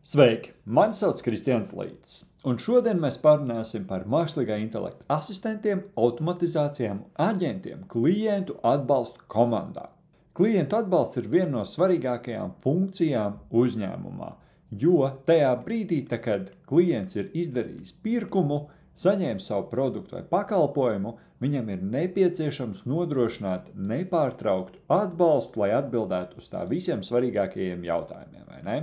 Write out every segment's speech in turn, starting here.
Sveiki! Mani sauc Kristians Līts, un šodien mēs parunāsim par mākslīgā intelekta asistentiem, automatizācijām, aģentiem, klientu atbalstu komandā. Klientu atbalsts ir viena no svarīgākajām funkcijām uzņēmumā, jo tajā brīdī, kad klients ir izdarījis pirkumu, saņēmis savu produktu vai pakalpojumu, viņam ir nepieciešams nodrošināt nepārtrauktu atbalstu, lai atbildētu uz tā visiem svarīgākajiem jautājumiem, vai ne?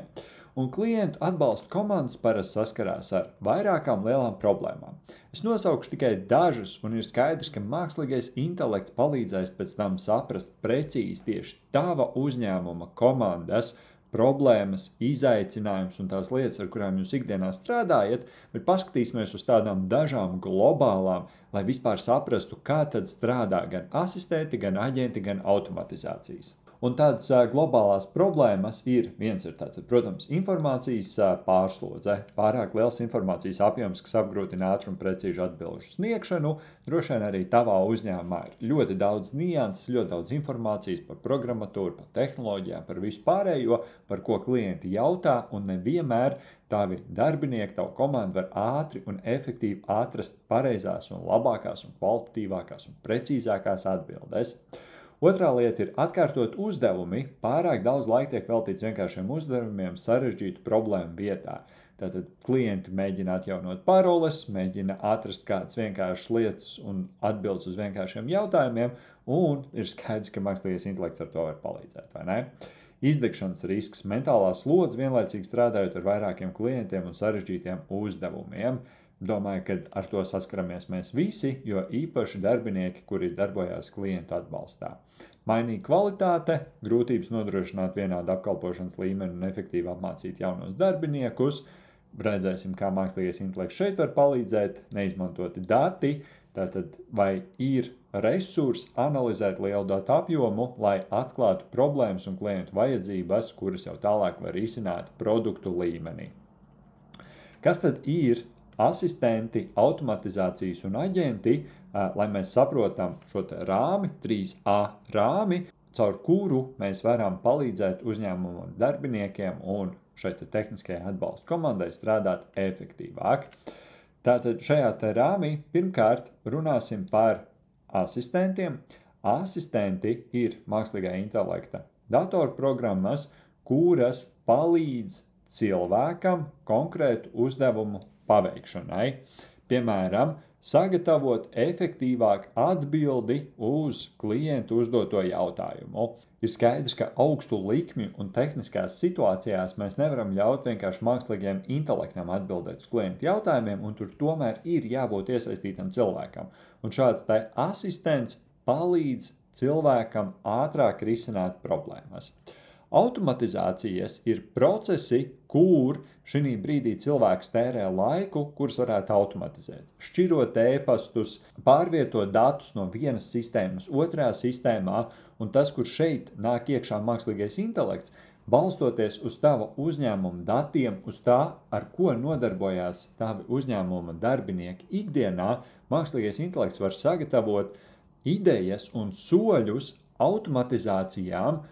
Un klientu atbalsta komandas parasti saskarās ar vairākām lielām problēmām. Es nosaukšu tikai dažas, un ir skaidrs, ka mākslīgais intelekts palīdzēs pēc tam saprast precīzi tieši tava uzņēmuma komandas problēmas, izaicinājumus un tās lietas, ar kurām jūs ikdienā strādājat, bet paskatīsimies uz tādām dažām globālām, lai vispār saprastu, kā tad strādā gan asistenti, gan aģenti, gan automatizācijas. Un tādas globālās problēmas viens ir tātad, protams, informācijas pārslodze, pārāk liels informācijas apjoms, kas apgrūtina ātru un precīzu atbilžu sniegšanu. Droši vien arī tavā uzņēmumā ir ļoti daudz nianses, ļoti daudz informācijas par programmatūru, par tehnoloģijām, par visu pārējo, par ko klienti jautā, un nevienmēr tavi darbinieki, tavu komandu var ātri un efektīvi atrast pareizās un labākās un kvalitatīvākās un precīzākās atbildes. Otrā lieta ir atkārtot uzdevumi. Pārāk daudz laika tiek veltīts vienkāršiem uzdevumiem sarežģītu problēmu vietā. Tātad klienti mēģina atjaunot paroles, mēģina atrast kādas vienkāršas lietas un atbildes uz vienkāršiem jautājumiem, un ir skaidrs, ka mākslīgais intelekts ar to var palīdzēt, vai ne? Izdegšanas risks, mentālā slodze vienlaicīgi strādājot ar vairākiem klientiem un sarežģītiem uzdevumiem. Domāju, ka ar to saskaramies mēs visi, jo īpaši darbinieki, kuri darbojās klientu atbalstā. Mainīga kvalitāte, grūtības nodrošināt vienādu apkalpošanas līmeni un efektīvi apmācīt jaunos darbiniekus. Redzēsim, kā mākslīgais intelekts šeit var palīdzēt, neizmantoti dati, tātad vai ir resursi analizēt lielu datu apjomu, lai atklātu problēmas un klientu vajadzības, kuras jau tālāk var risināt produktu līmenī. Kas tad ir asistenti, automatizācijas un aģenti, lai mēs saprotam šo te rāmi, 3A rāmi, caur kuru mēs varam palīdzēt uzņēmumu darbiniekiem un šeit tehniskajai atbalsta komandai strādāt efektīvāk. Tātad šajā te rāmī pirmkārt runāsim par asistentiem. Asistenti ir mākslīgā intelekta datorprogrammas, kuras palīdz cilvēkam konkrētu uzdevumu paveikšanai. Piemēram, sagatavot efektīvāk atbildi uz klientu uzdoto jautājumu. Ir skaidrs, ka augstu likmju un tehniskās situācijās mēs nevaram ļaut vienkārši mākslīgajam intelektam atbildēt uz klientu jautājumiem, un tur tomēr ir jābūt iesaistītam cilvēkam. Un šāds asistents palīdz cilvēkam ātrāk risināt problēmas. Automatizācijas ir procesi, kur šī brīdī cilvēks tērē laiku, kurus varētu automatizēt. Šķirot e-pastus, pārvietot datus no vienas sistēmas otrā sistēmā, un tas, kur šeit nāk iekšā mākslīgais intelekts, balstoties uz tava uzņēmuma datiem, uz tā, ar ko nodarbojās tavi uzņēmuma darbinieki ikdienā, mākslīgais intelekts var sagatavot idejas un soļus automatizācijām,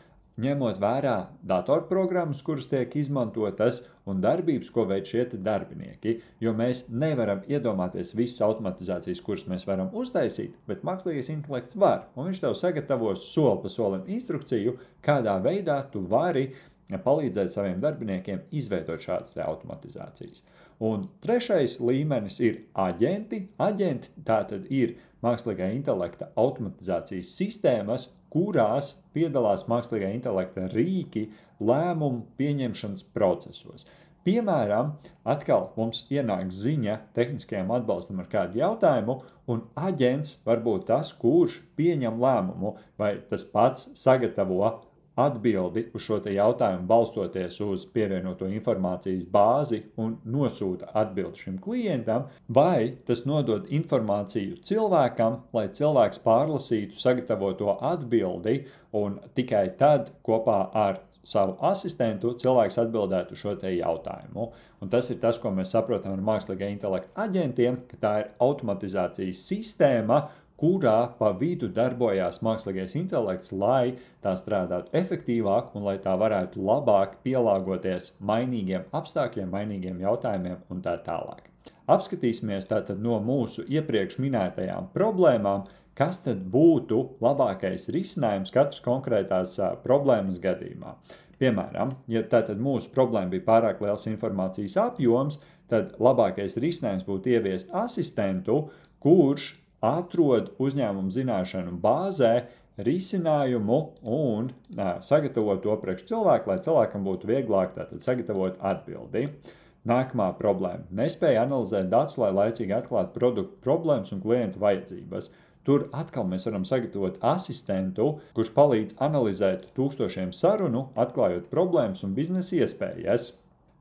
ņemot vērā datorprogrammas, kuras tiek izmantotas, un darbības, ko veic šie darbinieki, jo mēs nevaram iedomāties visas automatizācijas, kuras mēs varam uztaisīt, bet mākslīgais intelekts var, un viņš tev sagatavos soli pa solim instrukciju, kādā veidā tu vari palīdzēt saviem darbiniekiem izveidot šādas automatizācijas. Un trešais līmenis ir aģenti. Aģenti tātad ir mākslīgā intelekta automatizācijas sistēmas, kurās piedalās mākslīgā intelekta rīki lēmumu pieņemšanas procesos. Piemēram, atkal mums ienāk ziņa tehniskajam atbalstam ar kādu jautājumu, un aģents var būt tas, kurš pieņem lēmumu, vai tas pats sagatavo atbildi uz šo te jautājumu balstoties uz pievienoto informācijas bāzi un nosūta atbildi šim klientam, vai tas nodod informāciju cilvēkam, lai cilvēks pārlasītu sagatavoto atbildi un tikai tad kopā ar savu asistentu cilvēks atbildētu šo te jautājumu. Un tas ir tas, ko mēs saprotam ar mākslīgā intelekta aģentiem, ka tā ir automatizācijas sistēma, kurā pa vidu darbojās mākslīgais intelekts, lai tā strādātu efektīvāk un lai tā varētu labāk pielāgoties mainīgiem apstākļiem, mainīgiem jautājumiem un tā tālāk. Apskatīsimies tātad no mūsu iepriekš minētajām problēmām, kas tad būtu labākais risinājums katras konkrētās problēmas gadījumā. Piemēram, ja tātad mūsu problēma bija pārāk liels informācijas apjoms, tad labākais risinājums būtu ieviest asistentu, kurš atrod uzņēmumu zināšanu bāzē risinājumu un sagatavot to priekš cilvēku, lai cilvēkam būtu vieglāk tātad sagatavot atbildi. Nākamā problēma. Nespēja analizēt datus, lai laicīgi atklātu produktu problēmas un klientu vajadzības. Tur atkal mēs varam sagatavot asistentu, kurš palīdz analizēt tūkstošiem sarunu, atklājot problēmas un biznesa iespējas.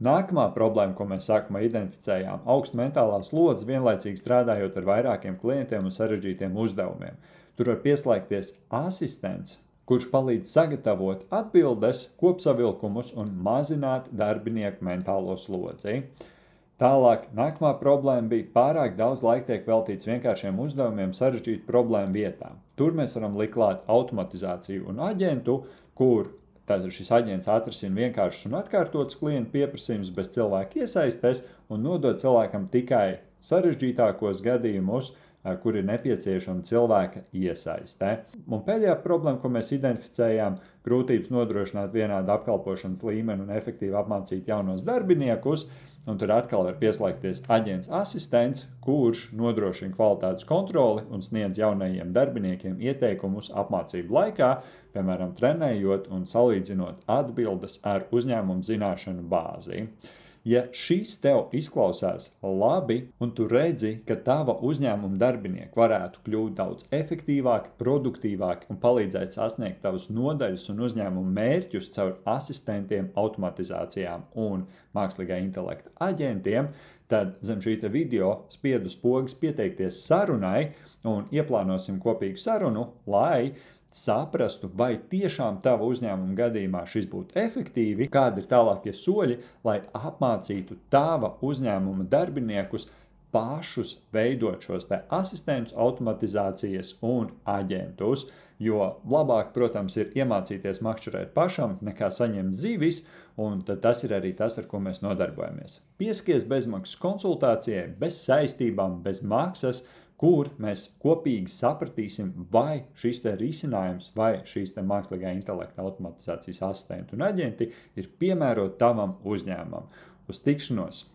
Nākamā problēma, ko mēs sākumā identificējām, augsta mentālā slodze, vienlaicīgi strādājot ar vairākiem klientiem un sarežģītiem uzdevumiem. Tur var pieslēgties asistents, kurš palīdz sagatavot atbildes, kopsavilkumus un mazināt darbinieku mentālo slodzi. Tālāk, nākamā problēma bija pārāk daudz laika tiek veltīts vienkāršiem uzdevumiem sarežģītu problēmu vietā. Tur mēs varam likt klāt automatizāciju un aģentu, kur tātad šis aģents atrisina vienkāršus un atkārtotus klientu pieprasījumus bez cilvēka iesaistes un nodod cilvēkam tikai sarežģītākos gadījumus, kur ir nepieciešama cilvēka iesaiste. Un pēdējā problēma, ko mēs identificējām, grūtības nodrošināt vienādu apkalpošanas līmeni un efektīvi apmācīt jaunos darbiniekus, un tur atkal var pieslēgties aģents asistents, kurš nodrošina kvalitātes kontroli un sniedz jaunajiem darbiniekiem ieteikumus apmācību laikā, piemēram, trenējot un salīdzinot atbildes ar uzņēmumu zināšanu bāzi. Ja šis tev izklausās labi, un tu redzi, ka tava uzņēmuma darbinieki varētu kļūt daudz efektīvāki, produktīvāki un palīdzēt sasniegt tavas nodaļas un uzņēmuma mērķus caur asistentiem, automatizācijām un mākslīgā intelekta aģentiem, tad zem šī video spied uz pogas pieteikties sarunai un ieplānosim kopīgu sarunu, lai saprastu, vai tiešām tava uzņēmuma gadījumā šis būtu efektīvi, kādi ir tālākie soļi, lai apmācītu tava uzņēmuma darbiniekus pašus veidot šos te asistentus, automatizācijas un aģentus, jo labāk, protams, ir iemācīties makšķerēt pašam, nekā saņemt zivis, un tad tas ir arī tas, ar ko mēs nodarbojamies. Piesakies bezmaksas konsultācijai, bez saistībām, bez maksas, kur mēs kopīgi sapratīsim, vai šis te risinājums, vai šīs te mākslīgā intelekta automatizācijas asistenti un aģenti ir piemēroti tavam uzņēmumam. Uz tikšanos!